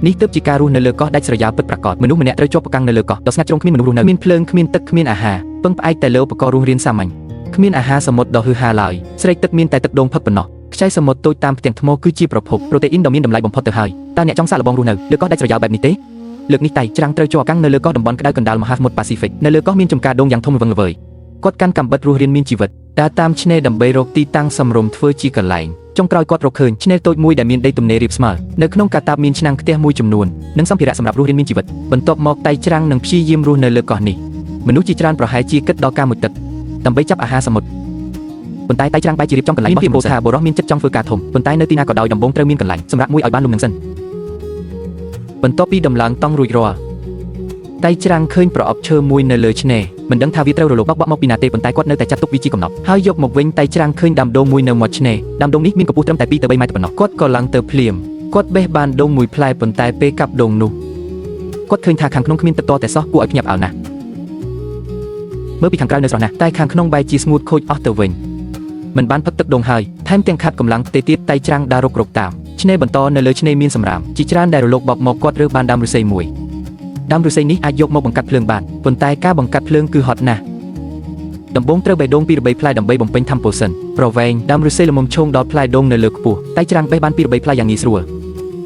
នេះទើបជាការរស់នៅលើកោះដាច់ស្រយាលពិតប្រាកដមនុស្សម្នាក់ត្រូវជាប់ប្រកាន់នៅលើកោះដ៏ស្ងាត់ជ្រុងគ្មានមនុស្សរស់នៅគ្មានភ្លើងគ្មានទឹកគ្មានអាហារពឹងផ្អែកតែលើឧបករណ៍រស់រានសាមញ្ញគ្មានអាហារសមុទ្រដ៏ហឺហាឡើយស្រេកទឹកមានតែទឹកដូងផឹកប៉ុណ្ណោះខ្ចីសមុទ្រតូចតាមផ្ទាំងថ្មគឺជាប្រភពប្រូតេអ៊ីនដ៏មានតម្លៃបំផុតទៅហើយតើអ្នកចង់សាកល្បងរស់នៅលើកោះដាច់ស្រយាលបែបនេះទេលើកនេះតៃច្រាំងត្រូវជាប់កាំងនៅលើកោះតំបន់ក្តៅកណ្ដាលមហាសមុទ្រប៉ាស៊ីហ្វិកនៅលើកោះមានចំការដូងយ៉ាងធំល្វឹងល្វើយគាត់កាន់កាំបិតរស់រានមានជីវិតដើរតាមឆ្នេរដើម្បីរកទីតាំងសមរម្យធ្វើជាកន្លែងចុងក្រោយគាត់រកឃើញឆ្នេរតូចមួយដែលមានដីទំនេររាបស្មើនៅក្នុងកាតាបមានឆ្នាំងខ្ទះមួយចំនួននិងសម្ភារៈសម្រាប់រស់រានមានជីវិតបន្ទាប់មកតៃច្រាំងនឹងព្យាយាមរស់នៅលើកោះនេះមនុស្សជាច្រើនប្រហែលជាគិតដល់ការមុជទឹកដើម្បីចាប់អាហារសមុទ្រប៉ុន្តែតៃច្រាំងបែរជារៀបចំកន្លែងរបស់ពលថាបុរសមានចិត្តចង់ធ្វើការធំប៉ុន្តែនៅទីណាក៏ដោយដំបូងត្រូវមានកន្លែងសម្រាប់មួយឲ្យបានលំនឹងសិនបន្ទាប់ពីដំឡើងតង់រួចរាល់តៃច្រាំងឃើញប្រអប់ឈើមួយនៅលើឆ្នេរមិនដឹងថាវាត្រូវរលកបក់មកពីណាទេប៉ុន្តែគាត់នៅតែចាត់ទុកវាជាកំណត់ហើយយកមកវិញតៃច្រាំងឃើញដាំដូងមួយនៅមាត់ឆ្នេរដាំដូងនេះមានកម្ពស់ត្រឹមតែ2ទៅ3ម៉ែត្រប៉ុណ្ណោះគាត់ក៏ឡើងទៅភ្លាមគាត់បេះបានដូងមួយផ្លែប៉ុន្តែពេលកាប់ដូងនោះគាត់ឃើញថាខាងក្នុងគ្មានទឹកតតែសោះគួរឲ្យភ្ញាក់ផ្អើលណាស់មើលពីខាងក្រៅនៅស្រស់ណាស់តែខាងក្នុងបែរជាស្ងួតខូចអស់ទៅវិញមិនបានផឹកទឹកដូងហើយថែមទាំងខាត់កម្លាំងផ្ទៃទៀតតៃច្រាំងដើររករកតាមឆ្នេរបន្តនៅលើឆ្នេរមានសម្រាមជាច្រើនដែលរលកបក់មកគាត់រើសបានដើមឫស្សីមួយដើមឫស្សីនេះអាចយកមកបង្កាត់ភ្លើងបានប៉ុន្តែការបង្កាត់ភ្លើងគឺហត់ណាស់ដំបូងត្រូវបេះដូងពីរបីផ្លែដើម្បីបំពេញថាមពលសិនប្រវែងដើមឫស្សីល្មមឈោងដល់ផ្លែដូងនៅលើខ្ពស់តៃច្រាំងបេះបានពីរបីផ្លែយ៉ាងងាយស្រួល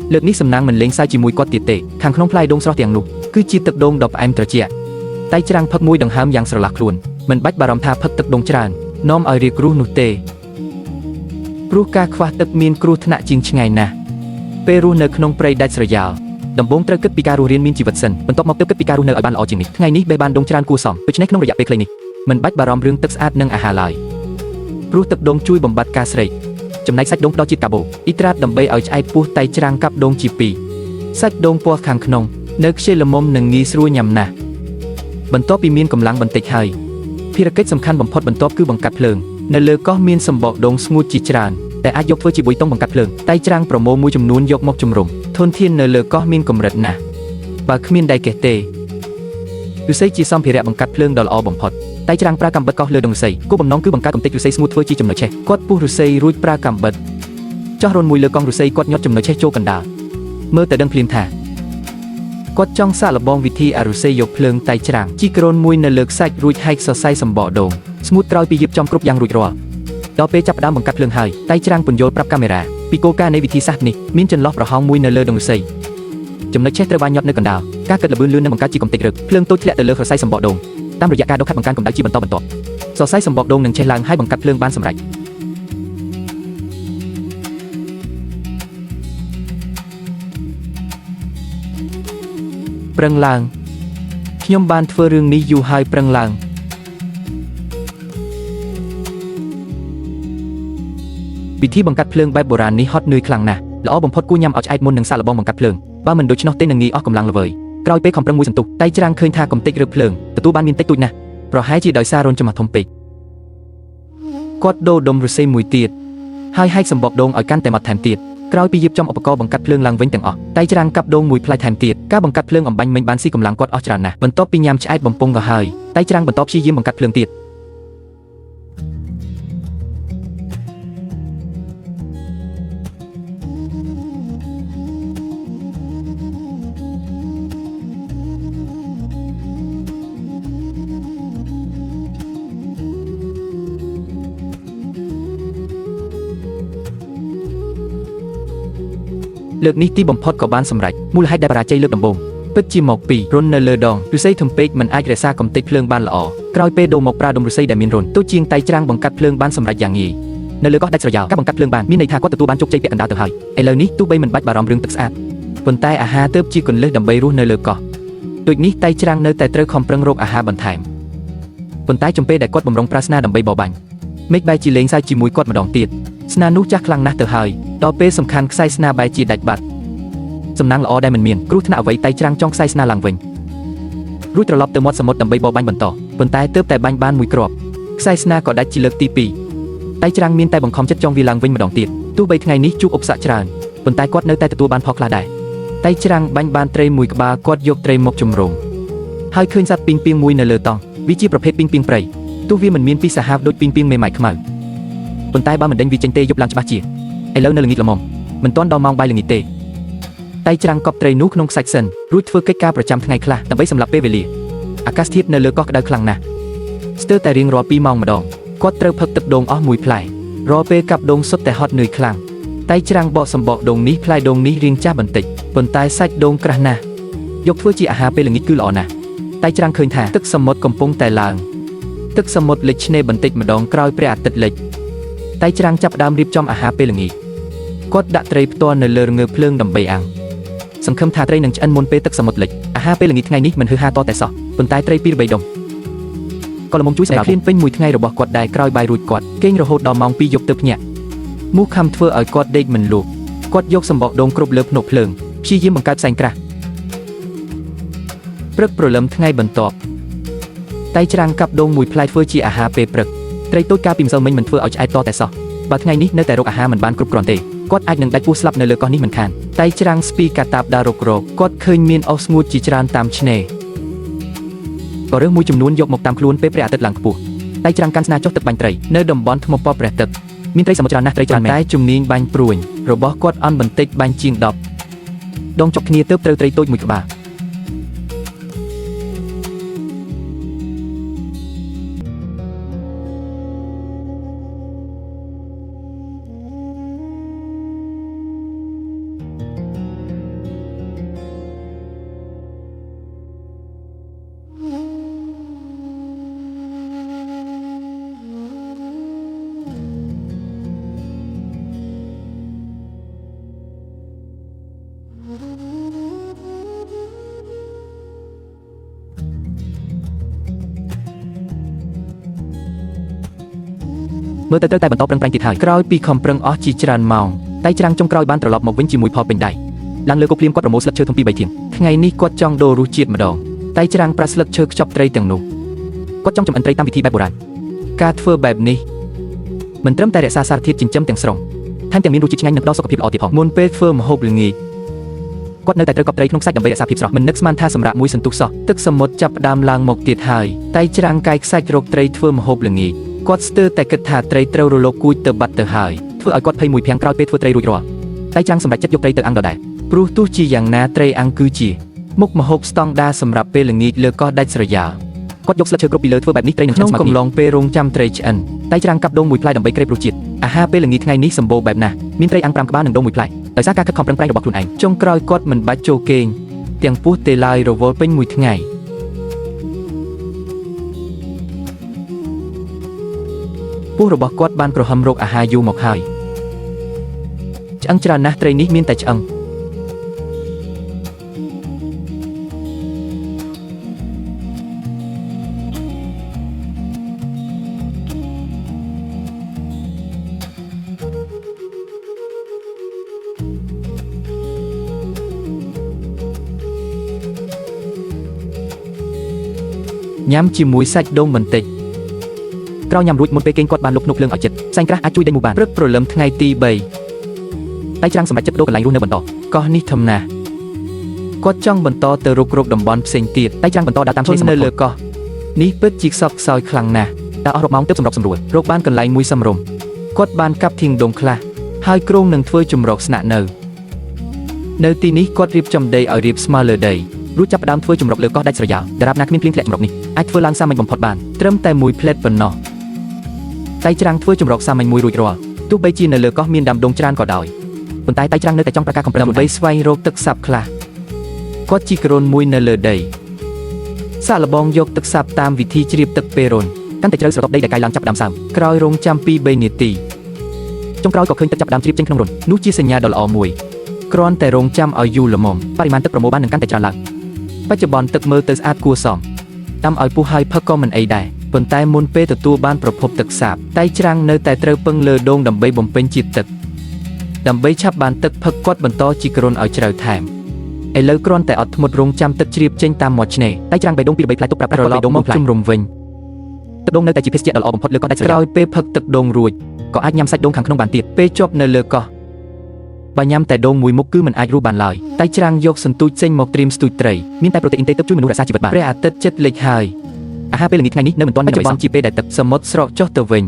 លើកនេះសំណាងមិនលេងសើចជាមួយគាត់ទៀតទេខាងក្នុងផ្លែដូងស្រស់ទាំងនោះគឺជាទឹកដូងដ៏ផ្អែមត្រជាក់តៃច្រាំងផឹកមួយដង្ហើមយ៉ាងស្រឡះខ្លួនមិនបាច់បារម្ភថាផឹកទឹកដូងច្រើននាំឲ្យរាគរូសនោះទេព្រោះការខ្វះទឹកមានគ្រោះថ្នាក់ជាងឆ្ងាយណាស់ពេលរស់នៅក្នុងព្រៃដាច់ស្រយាលដំបូងត្រូវគិតពីការរស់រានមានជីវិតសិនបន្ទាប់មកទើបគិតពីការរស់នៅឲ្យបានល្អជាងនេះថ្ងៃនេះបេះបានដូងច្រើនគួរសមដូច្នេះក្នុងរយៈពេលខ្លីនេះមិនបាច់បារម្ភរឿងទឹកស្អាតនិងអាហារឡើយព្រោះទឹកដូងជួយបំបត្តិការស្រេកចំណែកសាច់ដូងផ្ដល់ជាតិកាបូអ៊ីដ្រាតដើម្បីឲ្យឆ្អែតពោះតៃច្រាំងកាប់ដូងជាពីរសាច់ដូងពណ៌ខាងក្នុងនៅខ្ជិលល្មមនិងងាយស្រួលញ៉ាំណាស់បន្ទាប់ពីមានកម្លាំងបន្តិចហើយភារកិច្ចសំខាន់បំផុតបន្ទាប់គឺបង្កាត់ភ្លើងនៅលើកោះមានសម្បកដូងស្ងួតជាច្រើនតែអាចយកធ្វើជាបុយតុងបង្កាត់ភ្លើងតៃច្រាំងប្រមូលមួយចំនួនយកមកជំរុំធនធាននៅលើកោះមានកម្រិតណាស់បើគ្មានដែកកេះទេឫស្សីជាសម្ភារៈបង្កាត់ភ្លើងដ៏ល្អបំផុតតៃច្រាំងប្រើកាំបិតកោះលើដងឫស្សីគោលបំណងគឺបង្កើតកំទេចឫស្សីស្ងួតធ្វើជាចំណុចឆេះគាត់ពុះឫស្សីរួចប្រើកាំបិតចោះរនមួយលើកង់ឫស្សីគាត់ញាត់ចំណុចឆេះចូលកណ្ដាលមើលទៅដឹងភ្លាមថាគាត់ចង់សាកល្បងវិធីអារុស័យយកភ្លើងតៃច្រាំងជីក្រនមួយនៅលើខ្សាច់រួចហែកសរសៃសម្បកដូងស្ងួតក្រោយពីរៀបចំគ្រប់យ៉ាងរួចរាល់ដល់ពេលចាប់ផ្ដើមបង្កាត់ភ្លើងហើយតៃច្រាំងពន្យល់ប្រាប់កាមេរ៉ាពីគោលការណ៍នៃវិធីសាស្ត្រនេះមានចន្លោះប្រហោងមួយនៅលើដងឫស្សីចំណុចឆេះត្រូវបានញាត់នៅកណ្ដាលការកាត់ល្បឿនលឿននិងបង្កើតជាកំទេចរឹកភ្លើងតូចធ្លាក់ទៅលើសរសៃសម្បកដូងតាមរយៈការដុសខាត់បង្កើនកម្ដៅជាបន្តបន្ទាប់សរសៃសម្បកដូងនឹងឆេះឡើងហើយបង្កាត់ភ្លើងបានសម្រេចប្រឹងឡើងខ្ញុំបានធ្វើរឿងនេះយូរហើយប្រឹងឡើងវិធីបង្កាត់ភ្លើងបែបបុរាណនេះហត់នឿយខ្លាំងណាស់ល្អបំផុតគួរញ៉ាំឲ្យឆ្អែតមុននឹងសាកល្បងបង្កាត់ភ្លើងបើមិនដូច្នោះទេនឹងងាយអស់កម្លាំងល្វើយក្រោយពេលខំប្រឹងមួយសន្ទុះតៃច្រាំងឃើញថាកំទេចរឹកភ្លើងទទួលបានមានតិចតួចណាស់ប្រហែលជាដោយសាររនចំហធំពេកគាត់ដូរដុំឫស្សីមួយទៀតហើយហែកសម្បកដូងឲ្យកាន់តែមកថែមទៀតក្រោយពីរៀបចំឧបករណ៍បង្កាត់ភ្លើងឡើងវិញទាំងអស់តៃច្រាំងកាប់ដូងមួយផ្លែថែមទៀតការបង្កាត់ភ្លើងអំបញ្ញមិញបានស៊ីកម្លាំងគាត់អស់ច្រើនណាស់បន្ទាប់ពីញ៉ាំឆ្អែតបំពង់ក៏ហើយតៃច្រាំងបន្តព្យាយាមបង្កាត់ភ្លើងទៀតលើកនេះទីបំផុតក៏បានសម្រេចមូលហេតុដែលបរាជ័យលើកដំបូងពិតជាមកពីរុននៅលើដងឫស្សីធំពេកមិនអាចរក្សាកំទេចភ្លើងបានល្អក្រោយពេលដូរមកប្រើដុំឫស្សីដែលមានរុនទោះជាងតៃច្រាំងបង្កាត់ភ្លើងបានសម្រេចយ៉ាងងាយនៅលើកោះដាច់ស្រយាលការបង្កាត់ភ្លើងបានមានន័យថាគាត់ទទួលបានជោគជ័យពាក់កណ្ដាលទៅហើយឥឡូវនេះទោះបីមិនបាច់បារម្ភរឿងទឹកស្អាតប៉ុន្តែអាហារទើបជាគន្លឹះដើម្បីរស់នៅលើកោះដូចនេះតៃច្រាំងនៅតែត្រូវខំប្រឹងរកអាហារបន្ថែមប៉ុន្តែចំពេលដែលគាត់បំរុងប្រើស្នាដើម្បីបរបាញ់មេឃបែរជាលេងសើចជាមួយគាត់ម្ដងទៀតស្នានោះចាស់ខ្លាំងណាស់ទៅហើយដល់ពេលសំខាន់ខ្សែស្នាបែរជាដាច់បាត់សំណាងល្អដែលមិនមានគ្រោះថ្នាក់អ្វីតៃច្រាំងចង់ខ្សែស្នាឡើងវិញរួចត្រឡប់ទៅមាត់សមុទ្រដើម្បីបរបាញ់បន្តប៉ុន្តែទើបតែបាញ់បានមួយគ្រាប់ខ្សែស្នាក៏ដាច់ជាលើកទី2តៃច្រាំងមានតែបង្ខំចិត្តចង់វាឡើងវិញម្ដងទៀតទោះបីថ្ងៃនេះជួបឧបសគ្គច្រើនប៉ុន្តែគាត់នៅតែទទួលបានផលខ្លះដែរតៃច្រាំងបាញ់បានត្រីមួយក្បាលគាត់យកត្រីមកជំរំហើយឃើញសត្វពីងពីងមួយនៅលើតង់វាជាប្រភេទពីងពីងព្រៃទោះវាមិនមានពីសាហាវដូចពីងពីងមេម៉ាយខ្មៅប៉ុន្តែបើមិនដេញវាចេញទេយប់ឡើងច្បាស់ជាឥឡូវនៅល្ងាចល្មមមិនទាន់ដល់ម៉ោងបាយល្ងាចទេ តៃច្រាំងកប់ត្រីនោះក្នុងខ្សាច់សិនរួចធ្វើកិច្ចការប្រចាំថ្ងៃខ្លះដើម្បីសម្រាប់ពេលវេលាអាកាសធាតុនៅលើកោះក្តៅខ្លាំងណាស់ស្ទើរតែរៀងរាល់2ម៉ោងម្ដងគាត់ត្រូវផឹកទឹកដូងអស់មួយផ្លែរាល់ពេលកាប់ដូងសុទ្ធតែហត់នឿយខ្លាំងតៃច្រាំងបកសម្បកដូងនេះផ្លែដូងនេះរាងចាស់បន្តិចប៉ុន្តែសាច់ដូងក្រាស់ណាស់យកធ្វើជាអាហារពេលល្ងាចគឺល្អណាស់តៃច្រាំងឃើញថាទឹកសមុទ្រកំពុងតែឡើងទឹកសមុទ្រលិចឆ្នេរបន្តិចម្ដងក្រោយព្រះអាទិត្យលិចតៃច្រាំងចាប់ផ្ដើមរៀបចំអាហារពេលល្ងាចគាត់ដាក់ត្រីផ្ទាល់នៅលើរងើភ្លើងដើម្បីអាំងសង្ឃឹមថាត្រីនឹងឆ្អិនមុនពេលទឹកសមុទ្រលិចអាហារពេលល្ងាចថ្ងៃនេះមិនហឺហាតតែសោះប៉ុន្តែត្រី2 3ដុំក៏ល្មមជួយសម្រាប់ឃ្លានពេញមួយថ្ងៃរបស់គាត់ដែរក្រោយបាយរួចគាត់គេងរហូតដល់ម៉ោង 2 យប់ទើបភ្ញាក់មូខំធ្វើឲ្យគាត់ដេកមិនលក់គាត់យកសម្បកដូងគ្រប់លើភ្នក់ភ្លើងព្យាយាមបង្កើតផ្សែងក្រាស់ព្រឹកព្រលឹមថ្ងៃបន្ទាប់តៃច្រាំងកាប់ដូងមួយផ្លែធ្វើជាអាហារពេលព្រឹកត្រីតូចកាលពីម្សិលមិញមិនធ្វើឲ្យឆ្អែតតែសោះបើថ្ងៃនេះនៅតែរកអាហារមិនបានគ្រប់គ្រាន់ទេគាត់អាចនឹងដាច់ពោះស្លាប់នៅលើកោះនេះមិនខានតៃច្រាំងស្ពីកាតាបដារករកគាត់ឃើញមានអុសស្ងួតជាច្រើនតាមឆ្នេរក៏រើសមួយចំនួនយកមកតាមខ្លួនពេលព្រះអាទិត្យឡើងខ្ពស់តៃច្រាំងកាន់ស្នាចុះទឹកបាញ់ត្រីនៅតំបន់ថ្មពណ៌ព្រះទឹកមានត្រីសមុទ្រច្រើនណាស់ត្រីច្រើនមែនតែជំនាញបាញ់ព្រួញរបស់គាត់អន់បន្តិចបាញ់ជាង10ដងចុកគ្នាទើបត្រូវត្រីតូចមួយក្បាលមើលទៅត្រូវតែបន្តប្រឹងប្រែងទៀតហើយក្រោយពីខំប្រឹងអស់ជាច្រើនម៉ោងតៃច្រាំងចុងក្រោយបានត្រឡប់មកវិញជាមួយផលពេញដៃឡើងលើគប់ភ្លាមគាត់ប្រមូលស្លឹកឈើធំ2 3ធាងថ្ងៃនេះគាត់ចង់ដូររសជាតិម្ដងតៃច្រាំងប្រាស្លឹកឈើខ្ចប់ត្រីទាំងនោះគាត់ចង់ចម្អិនត្រីតាមវិធីបែបបុរាណការធ្វើបែបនេះមិនត្រឹមតែរក្សាសារធាតុចិញ្ចឹមទាំងស្រុងថែមទាំងមានរសជាតិឆ្ងាញ់និងផ្ដល់សុខភាពល្អទៀតផងមុនពេលធ្វើម្ហូបល្ងាចគាត់នៅតែត្រូវកប់ត្រីក្នុងសាច់ដើម្បីរក្សាភាពស្រស់មិននឹកស្មានថាសម្រាប់មួយសន្ទុះសោះទឹកសមុទ្រចាប់ផ្ដើមឡើងមកទៀតហើយតៃច្រាំងកាយខ្សាច់រកត្រីធ្វើម្ហូបល្ងាចគាត់ស្ទើរតែគិតថាត្រីត្រូវរលកគួចទៅបាត់ទៅហើយធ្វើឲ្យគាត់ភ័យមួយភាំងក្រោយពេលធ្វើត្រីរួចរាល់តៃច្រាំងសម្រេចចិត្តយកត្រីទៅអាំងដដែលព្រោះទោះជាយ៉ាងណាត្រីអាំងគឺជាមុខម្ហូបស្តង់ដារសម្រាប់ពេលល្ងាចលើកោះដាច់ស្រយាលគាត់យកស្លឹកឈើគ្រប់ពីលើធ្វើបែបនេះត្រីនឹងឆ្អិនស្មើគ្នាក្នុងកំឡុងពេលរងចាំត្រីឆ្អិនតៃច្រាំងកាប់ដូងមួយផ្លែដើម្បីក្រេបរសជាតិអាហារពេលល្ងាចថ្ងៃនេះសម្បូរបែបណាស់មានត្រីអាំង5ក្បាលនិងដូងមួយផ្លែដោយសារការខិតខំប្រឹងប្រែងរបស់ខ្លួនឯងចុងក្រោយគាត់មិនបាច់ចូលគេងទាំងពោះទេឡើយរវល់ពេញមួយថ្ងៃពោះរបស់គាត់បានក្រហមរកអាហារយូរមកហើយឆ្អឹងច្រើនណាស់ត្រីនេះមានតែឆ្អឹងញ៉ាំជាមួយសាច់ដូងបន្តិចក្រោយញ៉ាំរួចមុនពេលគេងគាត់បានលុបភ្នក់ភ្លើងឲ្យចិត្តផ្សែងក្រាស់អាចជួយដេញមូបានព្រឹកព្រលឹមថ្ងៃទី3តៃច្រាំងសម្រេចចិត្តបដូរកន្លែងរស់នៅបន្តកោះនេះធំណាស់គាត់ចង់បន្តទៅរុករកតំបន់ផ្សេងទៀតតៃច្រាំងបន្តដើរតាមឆ្នេរសមុទ្រនៅលើកោះនេះពិតជាខ្សត់ខ្សោយខ្លាំងណាស់តែអស់រាប់ម៉ោងទើបសម្របសម្រួលរកបានកន្លែងមួយសមរម្យគាត់បានកាប់ធាងដូងខ្លះហើយគ្រោងនឹងធ្វើចម្រោកស្នាក់នៅទីនេះគាត់រៀបចំដីឲ្យរាបស្មើលើដីរួចចាប់ផ្ដើមធ្វើចម្រោកលើកោះដាច់ស្រយាលដរាបណាគ្មានភ្លៀងធ្លាក់ចម្រោកនេះអាចធ្វើឡើងសាមញ្ញបំផុតបានត្រឹមតែមួយផ្លែតប៉ុណ្ណោះតៃច្រាំងធ្វើចម្រោកសាមញ្ញមួយរួចរាល់ទោះបីជានៅលើកោះមានដាំដូងច្រើនក៏ដោយប៉ុន្តែតៃច្រាំងនៅតែចង់ប្រកាសកំប្រឹងដើម្បីស្វែងរកទឹកសាបខ្លះគាត់ជីករ៉ូនមួយនៅលើដីសាកល្បងយកទឹកសាបតាមវិធីជ្រាបទឹកពេលរ៉ូនកាន់តែជ្រៅស្រទាប់ដីដែលកាយឡើងចាប់ផ្ដើមសើមក្រោយរងចាំ 2-3 នាទីចុងក្រោយក៏ឃើញទឹកចាប់ផ្ដើមជ្រាបចេញក្នុងរ៉ូននោះជាសញ្ញាដ៏ល្អមួយគ្រាន់តែរងចាំឲ្យយូរល្មមបរិមាណទឹកប្រមូលបាននឹងកាន់តែច្រើនឡើងបច្ចុប្បន្នទឹកមើលទៅស្អាតគួរសមតាមឲ្យពុះហើយផឹកក៏មិនអីដែរប៉ុន្តែមុនពេលទទួលបានប្រភពទឹកសាបតៃច្រាំងនៅតែត្រូវពឹងលើដូងដើម្បីបំពេញជាតិទឹកដើម្បីឆាប់បានទឹកផឹកគាត់បន្តជីករ៉ុនឲ្យជ្រៅថែមឥឡូវគ្រាន់តែអត់ធ្មត់រងចាំទឹកជ្រាបចេញតាមមាត់ឆ្នេរតៃច្រាំងបេះដូង 2-3 ផ្លែទុកប្រាប់រលបេះដូងមកជំរុំវិញទឹកដូងនៅតែជាភេសជ្ជៈដ៏ល្អបំផុតលើកោះដាច់ស្រយាលក្រោយពេលផឹកទឹកដូងរួចក៏អាចញ៉ាំសាច់ដូងខាងក្នុងបានទៀតពេលជាប់នៅលើកោះបើញ៉ាំតែដូងមួយមុខគឺមិនអាចរស់បានឡើយតៃច្រាំងយកសន្ទូចចេញមកត្រៀមស្ទូចត្រីមានតែប្រូតេអ៊ីនទេទើបជួយមនុស្សរក្សាជីវិតបានព្រះអាទិត្យជិតលិចហើយអាហារពេលល្ងាចថ្ងៃនេះនៅមិនទាន់បានចាប់ជាពេលដែលទឹកសមុទ្រស្រកចុះទៅវិញ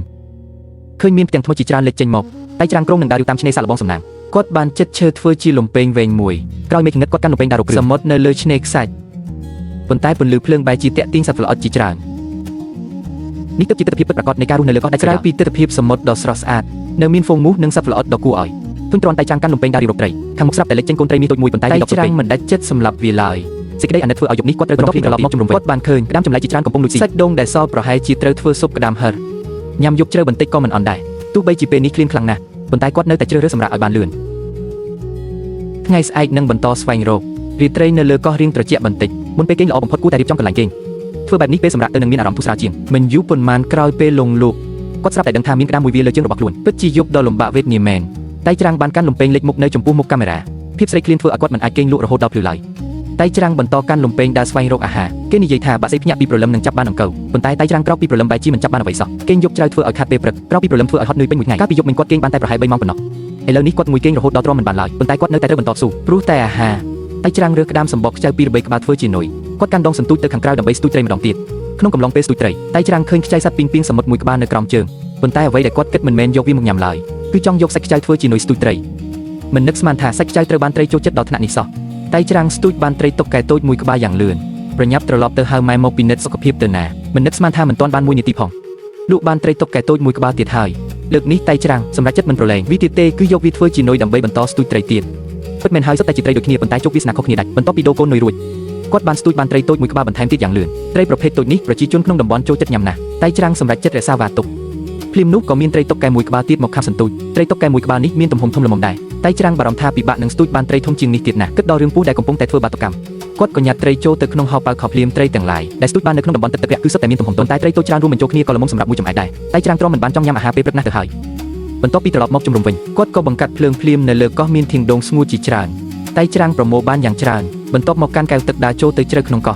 ឃើញមានផ្ទាំងថ្មជាច្រើនលេចចេញមកតៃច្រាំងក្រុងនឹងដើរតាមឆ្នេរសាកល្បងសំណាង គាត់បានចិត្តឈើធ្វើជាលំពេងវែងមួយក្រោយមេឃងឹតគាត់កាន់លំពេងដាក់រកសមុទ្រនៅលើឆ្នេរខ្សាច់ប៉ុន្តែពន្លឺភ្លើងបែកជាតាក់ទាញសត្វល្អិតជាច្រើននេះទៅជាទស្សនវិជ្ជាពិតប្រាកដនៃការរស់នៅលើកោះដាច់ស្រយាលពីទស្សនវិជ្ជាសមុទ្រដ៏ស្រស់ស្អាតនៅមានហ្វូងមូសនិងសត្វល្អិតដ៏គួរឲ្យទុនទ្រាន់តែចាំងកាន់លំពេងដាក់រកត្រីខាងមុខស្រាប់តែលេចចេញកូនត្រីមានតូចមួយប៉ុន្តែដកច្រាំងមិនដាច់ចិត្តសម្លាប់វាឡើយសេចក្តីអាណិតធ្វើឲ្យយប់នេះគាត់ត្រូវបន្តត្រឡប់មកជំរុំវិញគាត់បានឃើញក្តាមចម្លែកជាច្រើនកំពុងលួចស៊ីសាច់ដូងដែលសល់ប្រហែលជាត្រូវធ្វើស៊ុបក្តាមហឹរញ៉ាំយប់ជ្រៅបន្តិចក៏មិនអន់ដែរទោះបីជាពេលនេះឃ្លានខ្លាំងណាស់ប៉ុន្តែគាត់នៅតែជ្រើសរើសសម្រាប់ឲ្យបានលឿនថ្ងៃស្អែកនឹងបន្តស្វែងរករាត្រីនៅលើកោះរៀងត្រជាក់បន្តិចមុនពេលគេងល្អបំផុតគួរតែរៀបចំកន្លែងគេងធ្វើបែបនេះពេលសម្រាប់ទៅនឹងមានអារម្មណ៍ធូរស្រាលជាងមិនយូរប៉ុន្មានក្រោយពេលលងលក់គាត់ស្រាប់តែដឹងថាមានក្តាមមួយវាលើជើងរបស់ខ្លួនពិតជាយប់ដ៏លំបាកវេទនាមែនតែច្រាំងបានកាន់លំពេងលេចមុខនៅចំពោះមុខកាមេរ៉ាភាពស្រេកឃ្លានធ្វើឲ្យគាត់មិនអាចគេងលក់រហូតដល់ភ្លឺឡើយតែច្រាំងបន្តកាន់លំពេងដើរស្វែងរកអាហារគេនិយាយថាបាក់សីភ្ញាក់ពីព្រលឹមនឹងចាប់បានអង្កូវប៉ុន្តែច្រាំងក្រោកពីព្រលឹមបែរជាមិនចាប់បានអ្វីសោះគេងយប់ជ្រៅធ្វើឲ្យខាត់ពេលព្រឹកក្រោកពីព្រលឹមធ្វើឲ្យហត់នឿយពេញមួយថ្ងៃកាលពីយប់មិញគាត់គេងបានតែប្រហែល3ម៉ោងប៉ុណ្ណោះឥឡូវនេះគាត់មួយគេងរហូតដល់ទ្រាំមិនបានឡើយប៉ុន្តែគាត់នៅតែត្រូវបន្តស៊ូព្រោះតែអាហារតែច្រាំងរើសក្តាមសម្បកខ្ចៅពីរបីក្បាលធ្វើជានុយគាត់កាន់ដងសន្ទូចទៅខាងក្រៅដើម្បីស្ទូចត្រីម្ដងទៀតក្នុងកំឡុងពេលស្ទូចត្រីតែច្រាំងឃើញខ្ចៅសត្វពីងពីងសមុទ្រមួយក្បាលនៅក្រោមជើងប៉ុន្តែអ្វីដែលគាត់គិតមិនមែនយកវាមកញ៉ាំឡើយគឺចង់យកសាច់ខ្ចៅធ្វើជានុយស្ទូចត្រីមិននឹកស្មានថាសាច់ខ្ចៅត្រូវបានត្រីចូលចិត្តដល់ថ្នាក់នេះសោះតែច្រាំងស្ទូចបានត្រីតុកកែតូចមួយក្បាលយ៉ាងលឿនប្រញាប់ត្រឡប់ទៅហៅម៉ែមកពិនិត្យសុខភាពទៅណាមិននឹកស្មានថាមិនទាន់បាន1នាទីផងលក់បានត្រីតុកកែតូចមួយក្បាលទៀតហើយលើកនេះតែច្រាំងសម្រាប់ចិត្តមិនប្រឡែងវាទៀតទេគឺយកវាធ្វើជានុយដើម្បីបន្តស្ទូចត្រីទៀតពិតមែនហើយសុទ្ធតែជាត្រីដូចគ្នាប៉ុន្តែជោគវាសនាខុសគ្នាដាច់បន្ទាប់ពីដូរកូននុយរួចគាត់បានស្ទូចបានត្រីតូចមួយក្បាលបន្ថែមទៀតយ៉ាងលឿនត្រីប្រភេទតូចនេះប្រជាជនក្នុងតំបន់ចូលចិត្តញ៉ាំណាស់តែច្រាំងសម្រាប់ចិត្តរក្សាវាទុកភ្លាមនោះក៏មានត្រីតុកកែមួយក្បាលទៀតមកខាប់សន្ទូចត្រីតុកកែមួយក្បាលនេះមានទំហំធំល្មមដែរតែច្រាំងបារម្ភថាពិបាកនឹងស្ទូចបានត្រីធំជាងនេះទៀតណាស់គិតដល់រឿងពស់ដែលកំពុងតែធ្វើបាតុកម្មគាត់ក៏ញ៉ាត់ត្រីចូលទៅក្នុងហោប៉ៅខោភ្លាមត្រីទាំងឡាយដែលស្ទូចបាននៅក្នុងតំបន់ទឹករាក់គឺសុទ្ធតែមានទំហំតូចតែត្រីតូចច្រើនរួមបញ្ចូលគ្នាក៏ល្មមសម្រាប់មួយចម្អែតដែរតែច្រាំងទ្រាំមិនបានចង់ញ៉ាំអាហារពេលព្រឹកណាស់ទៅហើយបន្ទាប់ពីត្រឡប់មកជំរុំវិញគាត់ក៏បង្កាត់ភ្លើងភ្លាមនៅលើកោះមានធាងដូងស្ងួតជាច្រើនតែច្រាំងប្រមូលបានយ៉ាងច្រើនបន្ទាប់មកកាន់កែវទឹកដើរចូលទៅជ្រៅក្នុងកោះ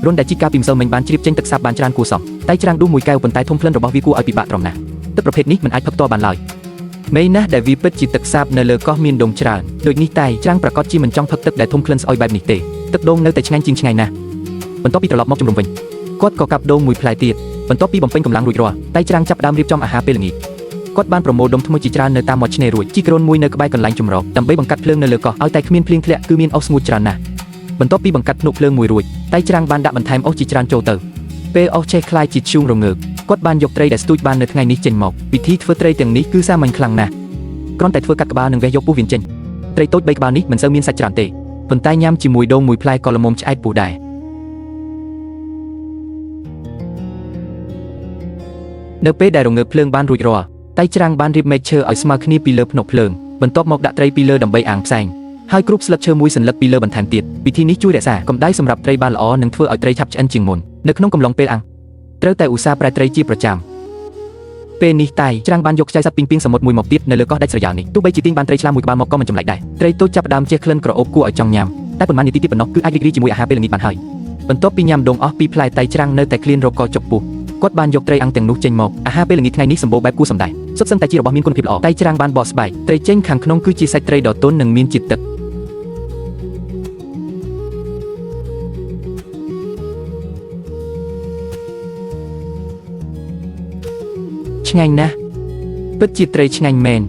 រុនដែលជីកាពីម្សិលមិញបានជ្រាបចេញទឹកសាបបានច្រើនគួរសមតែច្រាំងដួសមួយកែវប៉ុន្តែធំក្លិនរបស់វាគួរឲ្យពិបាកទ្រាំណាស់ទឹកប្រភេទនេះមិនអាចផឹកផ្ទាល់បានឡើយមេណាស់ដែលវាពិតជាទឹកសាបនៅលើកោះមានដូងច្រើនដូចនេះតែច្រាំងប្រកាសជាមិនចង់ផឹកទឹកដែលធំក្លិនស្អុយបែបនេះទេទឹកដូងនៅតែឆ្ងាញ់ជាងឆ្ងាញ់ណាស់បន្ទាប់ពីត្រឡប់មកជំរុំវិញគាត់ក៏កាប់ដូងមួយផ្លែទៀតបន្ទាប់ពីបំពេញកម្លាំងរួចរាល់តែច្រាំងចាប់ផ្ដើមរៀបចំអាហារពេលល្ងាចគាត់បានប្រមូលដុំថ្មជាច្រើននៅតាមមាត់ឆ្នេររួចជីក្រូនមួយនៅក្បែរកន្លែងចម្រោកដើម្បីបង្កាត់ភ្លើងនៅលើកោះឲ្យតែគ្មានភ្លៀងធ្លាក់គឺមានអុសស្ងួតច្រើនណាស់បន្ទាប់ពីបង្កាត់ភ្នក់ភ្លើងមួយរួចតែច្រាំងបានដាក់បន្ថែមអុសជាច្រើនចូលទៅពេលអុសឆេះคล้ายជាធ្យូងរងើកគាត់បានយកត្រីដែលស្ទូចបាននៅថ្ងៃនេះចេញមកវិធីធ្វើត្រីទាំងនេះគឺសាមញ្ញខ្លាំងណាស់គ្រាន់តែធ្វើកាត់ក្បាលនិងវេះយកពោះវាចេញត្រីតូច3ក្បាលនេះមិនសូវមានសាច់ច្រើនទេប៉ុន្តែញ៉ាំជាមួយដូងមួយផ្លែក៏ល្មមឆ្អែតពោះដែរនៅពេលដែលរងើកភ្លើងបានរួចរាល់តែច្រាំងបានរៀបមែកឈើឲ្យស្មើគ្នាពីលើភ្នក់ភ្លើងបន្ទាប់មកដាក់ត្រីពីលើដើម្បីអាំងផ្សែងហើយគ្រូបស្លឹកឈើមួយសន្លឹកពីលើបន្ថែមទៀតវិធីនេះជួយរក្សាកម្ដៅសម្រាប់ត្រីបានល្អនិងធ្វើឲ្យត្រីឆាប់ឆ្អិនជាងមុននៅក្នុងកំឡុងពេលអាំងត្រូវតែឧស្សាហ៍ប្រែត្រីជាប្រចាំពេលនេះតែច្រាំងបានយកខ្ចៅសត្វពីងពីងសមុទ្រមួយមកទៀតនៅលើកោះដាច់ស្រយាលនេះទោះបីជាទាញបានត្រីឆ្លាមមួយក្បាលមកក៏មិនចម្លែកដែរត្រីតូចចាប់ផ្ដើមជះក្លិនក្រអូបគួរឲ្យចង់ញ៉ាំតែប៉ុន្មាននាទីទៀតប៉ុណ្ណោះគឺអាចរីករាយជាមួយអាហារពេលល្ងាចបានហើយបន្ទាប់ពីញ៉ាំដូងអស់ពីផ្លែតែច្រាំងនៅតែឃ្លានរកកចុកពោះគាត់បានយកត្រីអាំងទាំងនោះចេញមកអាហារពេលល្ងាចថ្ងៃនេះសម្បូរបែបគួរសម្ដែងសុទ្ធសឹងតែជារបស់មានគុណភាពល្អតែច្រាំងបានបកស្បែកត្រីចេញខាងក្នុងគឺជាសាច់ត្រីដ៏ទន់និងមានជាតិទឹកឆ្ងាញ់ណាស់ពិតជាត្រីឆ្ងាញ់មែន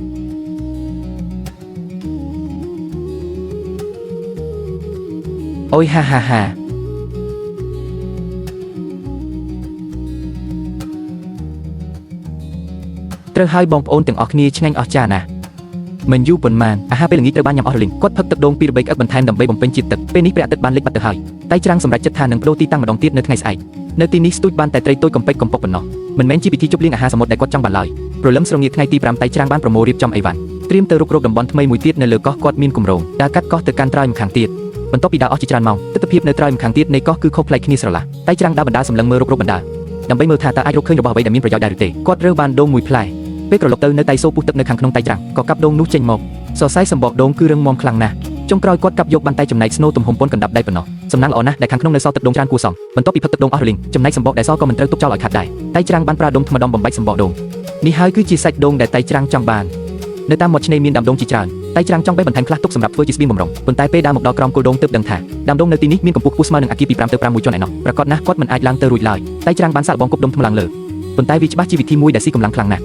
អូយហាហាហាត្រូវហើយបងប្អូនទាំងអស់គ្នាឆ្ងាញ់អស្ចារ្យណាស់មិនយូរប៉ុន្មានអាហារពេលល្ងាចត្រូវបានញ៉ាំអស់រលីងគាត់ផឹកទឹកដូងពីរបីក្អឹកបន្ថែមដើម្បីបំពេញជាតិទឹកពេលនេះព្រះអាទិត្យបានលិចបាត់ទៅហើយតែច្រាំងសម្រាប់ចិត្តថានឹងបដូរទីតាំងម្ដងទៀតនៅថ្ងៃស្អែកនៅទីនេះស្ទូចបានតែត្រីតូចកំពេចកំប៉ុកប៉ុណ្ណោះមិនមែនជាពិធីជប់លៀងអាហារសមុទ្រដែលគាត់ចង់បានឡើយព្រលឹមស្រងាត់ថ្ងៃទី5តែច្រាំងបានប្រមូលរៀបចំអីវ៉ាន់ត្រៀមទៅរុករកតំបន់ថ្មីមួយទៀតនៅលើកោះគាត់មានគម្រោងដើរកាត់កោះទៅកាន់ត្រើយម្ខាងទៀតបន្ទាប់ពីដើរអស់ជាច្រើនម៉ោងទិដ្ឋភាពនៅត្រើយម្ខាងទៀតនៃកោះគឺខុសប្លែកគ្នាស្រឡះតែច្រាំងដើរបណ្ដាសម្លឹងមើលរុករកបណ្ដាដើម្បីមើលថាតើអាចរកឃើញរបស់អ្វីដែលមានប្រយោជន៍ដែរឬទេគាត់រើសបានដូងមួយផ្លែពេលក្រឡុកទៅនៅតែសូពុះទឹកនៅខាងក្នុងតែច្រាំងក៏កាប់ដូងនោះចេញមកសរសៃសម្បកដូងគឺរឹងមាំខ្លាំងណាស់ចុងក្រោយគាត់កាប់យកបានតែចំណែកស្នូទំហំប៉ុនកណ្ដាប់ដៃប៉ុណ្ណោះសំណាងល្អណាស់ដែលខាងក្នុងនៅសល់ទឹកដូងច្រើនគួរសមបន្ទាប់ពីផឹកទឹកដូងអស់រលីងចំណែកសម្បកដែលសល់ក៏មិនត្រូវទុកចោលឲ្យខាតដែរតែច្រាំងបានប្រើដុំថ្មដុំបំបាច់សម្បកដូងនេះហើយគឺជាសាច់ដូងដែលតែច្រាំងចង់បាននៅតាមមាត់ឆ្នេរមានដាំដូងជាច្រើនតែច្រាំងចង់បេះបន្ថែមខ្លះទុកសម្រាប់ធ្វើជាស្បៀងបំរុងប៉ុន្តែពេលដើរមកដល់ក្រោមគល់ដូងទើបដឹងថាដាំដូងនៅទីនេះមានកម្ពស់ខ្ពស់ស្មើនឹងអគារពី5ទៅ6ជាន់ឯណោះប្រកាសណាស់គាត់មិនអាចឡើងទៅរួចឡើយតែច្រាំងបានសាកល្បងគប់ដុំថ្មឡើងលើប៉ុន្តែវាច្បាស់ជាវិធីមួយដែលស៊ីកម្លាំងខ្លាំងណាស់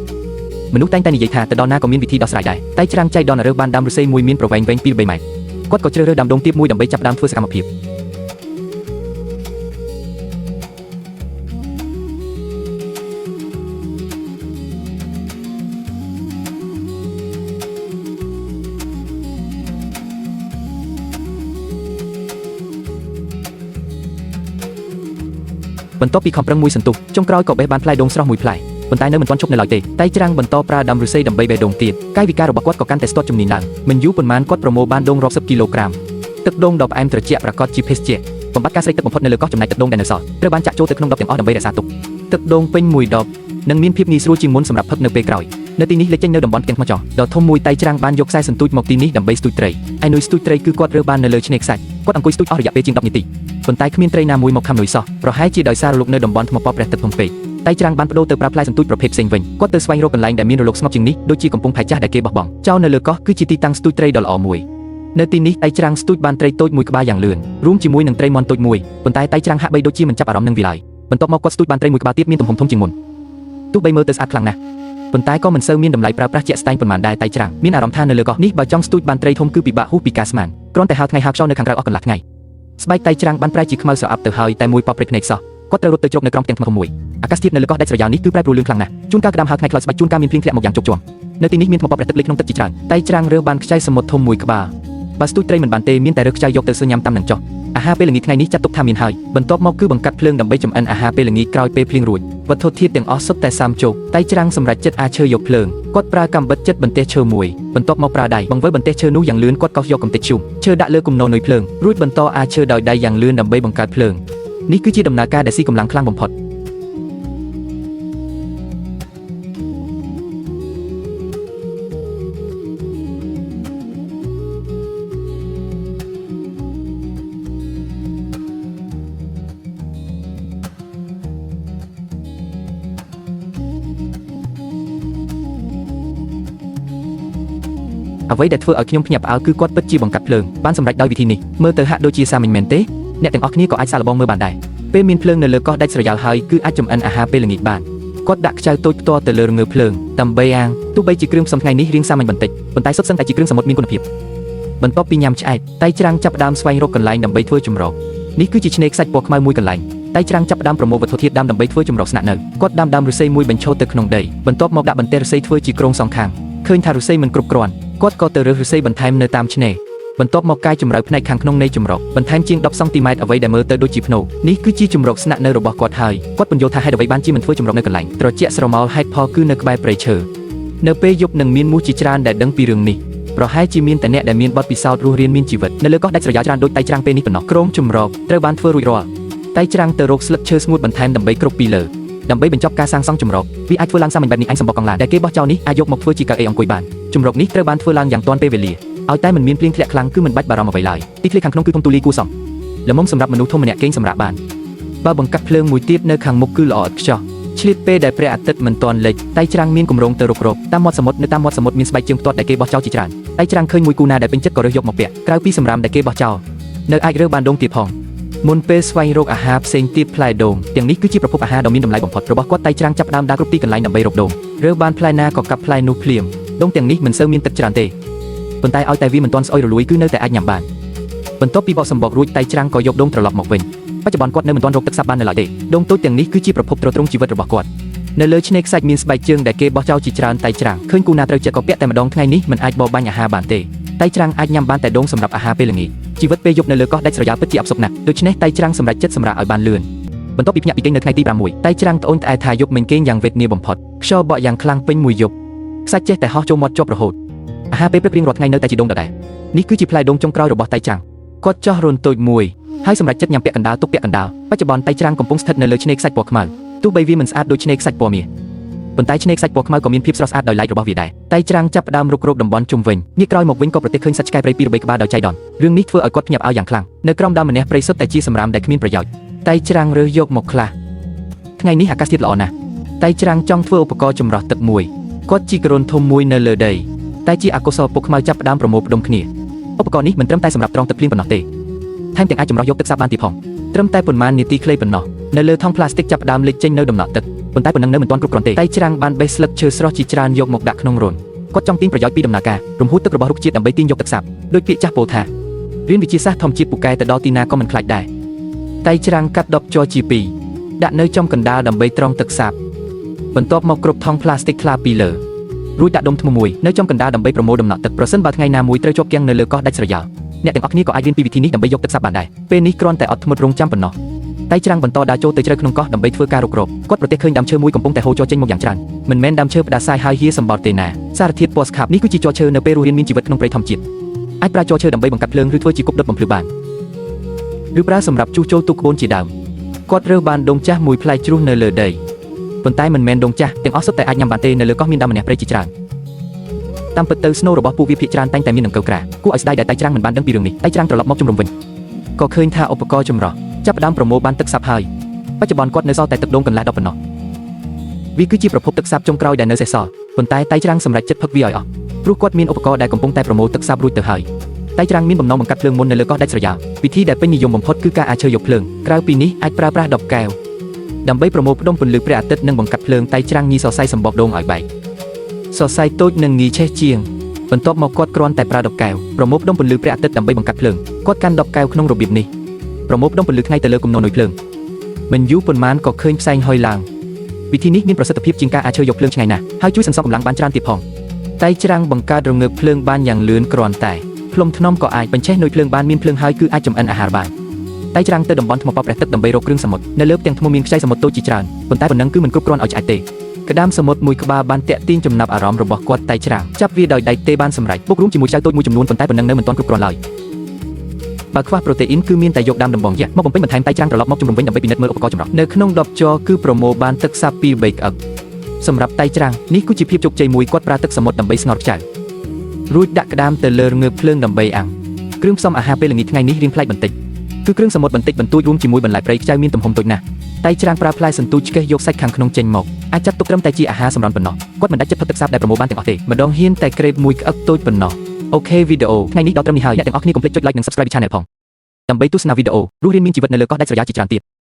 មនុស្សតែងតែនិយាយថាទៅដល់ណាក៏មានវិធីដោះស្រាយដែរតែច្រាំងចៃដនរើសបានដាំឫស្សីមួយមានប្រវែងវែងពី3ម៉ែត្រគាត់ក៏ជ្រើសរើសដាំដូងទាបមួយដើម្បីចាប់ផ្ដើមធ្វើសកម្មភាពបន្ទាប់ពីខំប្រឹងមួយសន្ទុះចុងក្រោយក៏បេះបានផ្លែដូងស្រស់មួយផ្លែប៉ុន្តែនៅមិនទាន់ជប់នៅឡើយទេតែច្រាំងបន្តប្រើដាំឫស្សីដើម្បីបេះដូងទៀតកាយវិការរបស់គាត់ក៏កាន់តែស្ទាត់ជំនាញឡើងមិនយូរប៉ុន្មានគាត់ប្រមូលបានដូងរាប់សិបគីឡូក្រាមទឹកដូងដ៏ផ្អែមត្រជាក់ប្រកបជាភេសជ្ជៈបំបត្តិការស្រេកទឹកបំផុតនៅលើកោះចំណែកទឹកដូងដែលនៅសល់ត្រូវបានចាក់ចូលទៅក្នុងដបទាំងអស់ដើម្បីរក្សាទុកទឹកដូងពេញមួយដបនឹងមានភាពងាយស្រួលជាងមុនសម្រាប់ផឹកនៅពេលក្រោយនៅទីនេះលេចចេញនៅតំបន់ផ្ទាំងថ្មចោះដ៏ធំមួយតៃច្រាំងបានយកខ្សែសន្ទូចមកទីនេះដើម្បីស្ទូចត្រីឯនុយស្ទូចត្រីគឺគាត់រើសបាននៅលើឆ្នេរខ្សាច់គាត់អង្គុយស្ទូចអស់រយៈពេលជាង10នាទីប៉ុន្តែគ្មានត្រីណាមួយមកខំនុយសោះប្រហែលជាដោយសាររលកនៅតំបន់ថ្មប៉ព្រះទឹកធំពេកតៃច្រាំងបានបដូរទៅប្រើផ្លែសន្ទូចប្រភេទផ្សេងវិញគាត់ទៅស្វែងរកកន្លែងដែលមានរលកស្ងប់ជាងនេះដូចជាកំពង់ផែចាស់ដែលគេបោះបង់ចោលនៅលើកោះគឺជាទីតាំងស្ទូចត្រីដ៏ល្អមួយនៅទីនេះតៃច្រាំងស្ទូចបានត្រីតូចមួយក្បាលយ៉ាងលឿនរួមជាមួយនឹងត្រីមាន់តូចមួយប៉ុន្តែតៃច្រាំងហាក់បីដូចជាមិនចាប់អារម្មណ៍នឹងវាឡើយបន្ទាប់មកគាត់ស្ទូចបានត្រីមួយក្បាលទៀតមានទំហំធំជាងមុនទោះបីមើលទៅស្អាតខ្លាំងណាស់ប៉ុន្តែក៏មិនសូវមានតម្លៃប្រើប្រាស់ជាក់ស្ដែងប៉ុន្មានដែរតៃច្រាំងមានអារម្មណ៍ថានៅលើកោះនេះបើចង់ស្ទូចបានត្រីធំគឺពិបាកហួសពីការស្មានគ្រាន់តែហៅថ្ងៃហៅខ្យល់នៅខាងក្រៅអស់កន្លះថ្ងៃស្បែកតៃច្រាំងបានប្រែជាខ្មៅស្រអាប់ទៅហើយតែមួយប៉ព្រឹកភ្នែកសោះគាត់ត្រូវរត់ទៅជ្រកនៅក្រោមផ្ទាំងថ្មមួយអាកាសធាតុនៅលើកោះដាច់ស្រយាលនេះគឺប្រែប្រួលលឿនខ្លាំងណាស់ជួនកាលក្តាមហៅថ្ងៃខ្លោចស្បែកជួនកាលមានភ្លៀងធ្លាក់មកយ៉ាងជោគជាំនៅទីនេះមានថ្មប៉ព្រះទឹកលេចក្នុងទឹកជាច្រើនតៃច្រាំងរើសបានខ្ចីសមុទ្រធំមួយក្បាលបើស្ទូចត្រីមិនបានទេមានតែរើសខ្ចីយកទៅសើញ៉ាំតាមនឹងចុះអាហារពេលល្ងាចថ្ងៃនេះចាត់ទុកថាមានហើយបន្ទាប់មកគឺបង្កាត់ភ្លើងដើម្បីចម្អិនអាហារពេលល្ងាចក្រោយពេលភ្លៀងរួចវត្ថុធាតុទាំងអស់សុទ្ធតែសាមជោគតៃច្រាំងសម្រាប់ចិត្តអាចឈើយកភ្លើងគាត់ប្រើកាំបិតចិត្តបន្ទះឈើមួយបន្ទាប់មកប្រើដៃបង្វិលបន្ទះឈើនោះយ៉ាងលឿនគាត់កោសយកកំទេចឈូងឈើដាក់លើគំនរនុយភ្លើងរួចបន្តអាចឈើដោយដៃយ៉ាងលឿនដើម្បីបង្កើតភ្លើងនេះគឺជាដំណើរការដែលស៊ីកម្លាំងខ្លាំងបំផុតអ្វីដែលធ្វើឲ្យខ្ញុំភ្ញាក់ផ្អើលគឺគាត់ពិតជាបង្កាត់ភ្លើងបានសម្រេចដោយវិធីនេះមើលទៅហាក់ដូចជាសាមញ្ញមែនទេអ្នកទាំងអស់គ្នាក៏អាចសាកល្បងមើលបានដែរពេលមានភ្លើងនៅលើកោះដាច់ស្រយាលហើយគឺអាចចម្អិនអាហារពេលល្ងាចបានគាត់ដាក់ខ្ចៅតូចផ្ទាល់ទៅលើរងើភ្លើងដើម្បីអាំងទោះបីជាគ្រឿងផ្សំថ្ងៃនេះរាងសាមញ្ញបន្តិចប៉ុន្តែសុទ្ធសឹងតែជាគ្រឿងសមុទ្រមានគុណភាពបន្ទាប់ពីញ៉ាំឆ្អែតតៃច្រាំងចាប់ផ្ដើមស្វែងរកកន្លែងដើម្បីធ្វើចម្រោកនេះគឺជាឆ្នេរខ្សាច់ពណ៌ខ្មៅមួយកន្លែងតៃច្រាំងចាប់ផ្ដើមប្រមូលវត្ថុធាតុដើមដើម្បីធ្វើចម្រោកស្នាក់នៅគាត់ដាំដើមឫស្សីមួយបញ្ឈរទៅក្នុងដីបន្ទាប់មកដាក់បន្ទះឫស្សីធ្វើជាគ្រោងសងខាងឃើញថាឫស្សីមិនគ្រប់គ្រាន់គាត់ក៏ទៅរើសឫស្សីបន្ថែមនៅតាមឆ្នេរបន្ទាប់មកកាយចម្រៅផ្នែកខាងក្នុងនៃចម្រោកបន្ថែមជាង10សង់ទីម៉ែត្រអ្វីដែលមើលទៅដូចជាភ្នោនេះគឺជាចម្រោកស្នាក់នៅរបស់គាត់ហើយគាត់ពន្យល់ថាហេតុអ្វីបានជាមិនធ្វើចម្រោកនៅកន្លែងត្រជាក់ស្រមោលហេតុផលគឺនៅក្បែរព្រៃឈើនៅពេលយប់នឹងមានមូសជាច្រើនដែលដឹងពីរឿងនេះប្រហែលជាមានតែអ្នកដែលមានបទពិសោធន៍រស់រានមានជីវិតនៅលើកោះដាច់ស្រយាលច្រើនដូចតៃច្រាំងពេលនេះប៉ុណ្ណោះក្រុមចម្រោកត្រូវបានធ្វើរួចរាល់តៃច្រាំងទៅរកស្លឹកឈើស្ងួតបន្ថែមដើម្បីគ្រប់ពីលើដើម្បីបញ្ចប់ការសាងសង់ចម្រោកវាអាចធ្វើឡើងសាមញ្ញបែបនេះឯងសម្បកកង់ឡានដែលគេបោះចោលនេះអាចយកមកធ្វើជាកៅអីអង្គុយបានចម្រោកនេះត្រូវបានធ្វើឡើងយ៉ាងទាន់ពេលវេលាឲ្យតែមិនមានភ្លៀងធ្លាក់ខ្លាំងគឺមិនបាច់បារម្ភអ្វីឡើយទីធ្លាខាងក្នុងគឺធំទូលាយគួរសមល្មមសម្រាប់មនុស្សធំម្នាក់គេងសម្រាប់បានបើបង្កាត់ភ្លើងមួយទៀតនៅខាងមុខគឺល្អឥតខ្ចោះឆ្លៀតពេលដែលព្រះអាទិត្យមិនទាន់លិចតៃច្រាំងមានគម្រោងទៅរុករកតាមមាត់សមុទ្រនៅតាមមាត់សមុទ្រមានស្បែកជើងផ្ទាត់ដែលគេបោះចោលជាច្រើនតៃច្រាំងឃើញមួយគូណាដែលពេញចិត្តក៏រើសយកមកពាក់ក្រៅពីសម្រាមដែលគេបោះចោលនៅអាចរើសបានដូងទៀតផងមុនពេលស្វែងរកអាហារផ្សេងទៀតផ្លែដូងទាំងនេះគឺជាប្រភពអាហារដ៏មានតម្លៃបំផុតរបស់គាត់តៃច្រាំងចាប់ផ្ដើមដើរគ្រប់ទីកន្លែងដើម្បីរកដូងរើសបានផ្លែណាក៏កាប់ផ្លែនោះភ្លាមដូងទាំងនេះមិនសូវមានទឹកច្រើនទេប៉ុន្តែឲ្យតែវាមិនទាន់ស្អុយរលួយគឺនៅតែអាចញ៉ាំបានបន្ទាប់ពីបកសម្បករួចតៃច្រាំងក៏យកដូងត្រឡប់មកវិញបច្ចុប្បន្នគាត់នៅមិនទាន់រកទឹកសាបបាននៅឡើយទេដូងតូចទាំងនេះគឺជាប្រភពទ្រទ្រង់ជីវិតរបស់គាត់នៅលើឆ្នេរខ្សាច់មានស្បែកជើងដែលគេបោះចោលជាច្រើនតៃច្រាំងឃើញគូណាត្រូវចិត្តក៏ពាក់តែម្ដងថ្ងៃនេះមិនអាចបបបាញ់អាហារបានទេតៃច្រាំងអាចញ៉ាំបានតែដូងសម្រាប់អាហារពេលល្ងាចជីវិតពេលយប់នៅលើកោះដាច់ស្រយាលពិតជាអផ្សុកណាស់ដូច្នេះតៃច្រាំងសម្រេចចិត្តសម្រាកឲ្យបានលឿនបន្ទាប់ពីភ្ញាក់ពីគេងនៅថ្ងៃទី6តៃច្រាំងត្អូញត្អែថាយប់មិញគេងយ៉ាងវេទនាបំផុតខ្យល់បក់យ៉ាងខ្លាំងពេញមួយយប់ខ្សាច់ចេះតែហោះចូលមាត់ជាប់រហូតអាហារពេលព្រឹករៀងរាល់ថ្ងៃនៅតែជាដូងដដែលនេះគឺជាផ្លែដូងចុងក្រោយរបស់តៃច្រាំងគាត់ចោះរន្ធតូចមួយហើយសម្រេចចិត្តញ៉ាំពាក់កណ្ដាលទុកពាក់កណ្ដាលបច្ចុប្បន្នតៃច្រាំងកំពុងស្ថិតនៅលើឆ្នេរខ្សាច់ពណ៌ខ្មៅទោះបីវាមិនស្អាតដូចឆ្នេរខ្សាច់ពណ៌មាសប៉ុន្តែឆ្នេរខ្សាច់ពណ៌ខ្មៅក៏មានភាពស្រស់ស្អាតដោយឡែករបស់វាដែរតៃច្រាំងចាប់ផ្ដើមរុករកតំបន់ជុំវិញងាកក្រោយមកវិញក៏ប្រទះឃើញសត្វឆ្កែព្រៃ2-3ក្បាលដោយចៃដន្យរឿងនេះធ្វើឲ្យគាត់ភ្ញាក់ផ្អើលយ៉ាងខ្លាំងនៅក្រោមដើមម្នះព្រៃសុទ្ធតែជាសម្រាមដែលគ្មានប្រយោជន៍តៃច្រាំងរើសយកមកខ្លះថ្ងៃនេះអាកាសធាតុល្អណាស់តៃច្រាំងចង់ធ្វើឧបករណ៍ចម្រោះទឹកមួយគាត់ជីករ៉ុនធំមួយនៅលើដីតែជាអកុសលពុកខ្មៅចាប់ផ្ដើមប្រមូលផ្ដុំគ្នាឧបករណ៍នេះមិនត្រឹមតែសម្រាប់ត្រងទឹកភ្លៀងប៉ុណ្ណោះទេថែមទាំងអាចចម្រោះយកទឹកសាបបានទៀតផងត្រឹមតែប៉ុន្មាននាទីខ្លីប៉ុណ្ណោះនៅលើថង់ប្លាស្ទិកចាប់ផ្ដើមលេចចេញនៅដំណក់ទឹកប ប៉ុន្តែប៉ុណ្ណឹងនៅមិនទាន់គ្រប់គ្រាន់ទេតៃច្រាំងបានបេះស្លឹកឈើស្រស់ជាច្រើនយកមកដាក់ក្នុងរន្ធគាត់ចង់ទាញប្រយោជន៍ពីដំណើរការរំហួតទឹករបស់រុក្ខជាតិដើម្បីទាញយកទឹកសាបដោយពាក្យចាស់ពោលថារៀនវិទ្យាសាស្ត្រធម្មជាតិពូកែទៅដល់ទីណាក៏មិនខ្លាចដែរតៃច្រាំងកាត់ដបជ័រជាពីរដាក់នៅចំកណ្ដាលដើម្បីត្រង់ទឹកសាបបន្ទាប់មកគ្រប់ថង់ផ្លាស្ទិកថ្លាពីលើរួចដាក់ដុំថ្មមួយនៅចំកណ្ដាលដើម្បីប្រមូលដំណក់ទឹកប្រសិនបើថ្ងៃណាមួយត្រូវជាប់គាំងនៅលើកោះដាច់ស្រយាលអ្នកទាំងអស់គ្នាក៏អាចរៀនពីវិធីនេះដើម្បីយកទឹកសាបបានដែរពេលនេះគ្រាន់តែអត់ធ្មត់រង់ចាំប៉ុណ្ណោះតៃច្រាំងបន្តដើរចូលទៅជ្រៅក្នុងកោះដើម្បីធ្វើការរុករកគាត់ប្រទះឃើញដើមឈើមួយកំពុងតែហូរជ័រចេញមកយ៉ាងច្រើនមិនមែនដើមឈើផ្ដាសាយហើយហៀសម្បត់ទេណាសារធាតុពណ៌ស្ខាបនេះគឺជាជ័រឈើនៅពេលរស់រានមានជីវិតក្នុងព្រៃធម្មជាតិអាចប្រើជ័រឈើដើម្បីបង្កាត់ភ្លើងឬធ្វើជាគប់ដុតបំភ្លឺបានឬប្រើសម្រាប់ជួសជុលទូកក្បូនជាដើមគាត់រើសបានដងចាស់មួយផ្លែជ្រុះនៅលើដីប៉ុន្តែមិនមែនដងចាស់ទាំងអស់សុទ្ធតែអាចញ៉ាំបានទេនៅលើកោះមានដើមម្នះព្រៃជាច្រើនតាមពិតទៅស្នូលរបស់ពួកវាភាគច្រើនតែងតែមានដង្កូវក្រាគួរឲ្យស្ដាយដែលតៃច្រាំងមិនបានដឹងពីរឿងនេះតៃច្រាំងត្រឡប់មកជំរុំវិញក៏ឃើញថាឧបករណ៍ចម្រោះចាប់ផ្ដើមប្រមូលបានទឹកសាបហើយបច្ចុប្បន្នគាត់នៅសល់តែទឹកដូងកន្លះដបប៉ុណ្ណោះវាគឺជាប្រភពទឹកសាបចុងក្រោយដែលនៅសេសសល់ប៉ុន្តែតៃច្រាំងសម្រេចចិត្តផឹកវាឲ្យអស់ព្រោះគាត់មានឧបករណ៍ដែលកំពុងតែប្រមូលទឹកសាបរួចទៅហើយតៃច្រាំងមានបំណងបង្កាត់ភ្លើងមុននៅលើកោះដាច់ស្រយាលវិធីដែលពេញនិយមបំផុតគឺការអាចឈើយកភ្លើងក្រៅពីនេះអាចប្រើប្រាស់ដបកែវដើម្បីប្រមូលផ្ដុំពន្លឺព្រះអាទិត្យនិងបង្កាត់ភ្លើងតៃច្រាំងញីសរសៃសម្បកដូងឲ្យបែកសរសៃតូចនិងងាយឆេះជាងបន្ទាប់មកគាត់គ្រាន់តែប្រើដបកែវប្រមូលផ្ដុំពន្លឺព្រះអាទិត្យដើម្បីបង្កាត់ភ្លើងគាត់កាន់ដបកែវក្នុងរបៀបនេះប្រមូលផ្ដុំពន្លឺថ្ងៃទៅលើគំនរនុយភ្លើងមិនយូរប៉ុន្មានក៏ឃើញផ្សែងហុយឡើងវិធីនេះមានប្រសិទ្ធភាពជាងការអាចឈើយកភ្លើងឆ្ងាយណាស់ហើយជួយសន្សំកម្លាំងបានច្រើនទៀតផងតៃច្រាំងបង្កើតរងើកភ្លើងបានយ៉ាងលឿនគ្រាន់តែផ្លុំថ្នមក៏អាចបញ្ឆេះនុយភ្លើងបានមានភ្លើងហើយគឺអាចចម្អិនអាហារបានតៃច្រាំងទៅតំបន់ថ្មប៉ព្រះទឹកដើម្បីរកគ្រឿងសមុទ្រនៅលើផ្ទាំងថ្មមានខ្ចីសមុទ្រតូចជាច្រើនប៉ុន្តែប៉ុណ្ណឹងគឺមិនគ្រប់គ្រាន់ឲ្យឆ្អែតទេក្តាមសមុទ្រមួយក្បាលបានតាក់ទាញចំណាប់អារម្មណ៍របស់គាត់តៃច្រាំងចាប់វាដោយដៃទេបានសម្រេចពុករួមជាមួយចៅតូចមួយចំនួនប៉ុន្តែប៉ុណ្ណឹងនៅមិនទាន់គ្រប់គ្រាន់ឡើយបើខ្វះប្រូតេអ៊ីនគឺមានតែយកដើមដំបងយ៉ាមកបំពេញបន្ថែមតៃច្រាំងត្រឡប់មកជំរុំវិញដើម្បីពិនិត្យមើលឧបករណ៍ចម្រោះនៅក្នុងដបជ័រគឺប្រមូលបានទឹកសាបពី3ក្អឹកសម្រាប់តៃច្រាំងនេះគឺជាភាពជោគជ័យមួយគាត់ប្រើទឹកសមុទ្រដើម្បីស្ងោរខ្ចៅរួចដាក់ក្តាមទៅលើរងើកភ្លើងដើម្បីអាំងគ្រឿងផ្សំអាហារពេលល្ងាចថ្ងៃនេះរៀងប្លែកបន្តិចគឺគ្រឿងសមុទ្របន្តិចបន្តួចរួមជាមួយបន្លែព្រៃខ្ចៅមានទំហំតូចណាស់តៃច្រាំងប្រើផ្លែសន្ទូចឆ្កេះយកសាច់ខាងក្នុងចេញមកអាចចាត់ទុកត្រឹមតែជាអាហារសម្រន់ប៉ុណ្ណោះគាត់មិនដាច់ចិត្តផឹកទឹកសាបដែលប្រមូលបានទាំងអស់ទេម្ដងហ៊ានតែក្រេបមួយក្អឹកតូចប៉ុណ្ណោះអូខេវីដេអូថ្ងៃនេះដល់ត្រឹមនេះហើយអ្នកទាំងអស់គ្នាកុំភ្លេចចុច like និង subscribe ពី channel ផងដើម្បីទស្សនាវីដេអូរស់រានមានជីវិតនៅលើកោះដាច់ស្រយាលជាច្រើនទៀត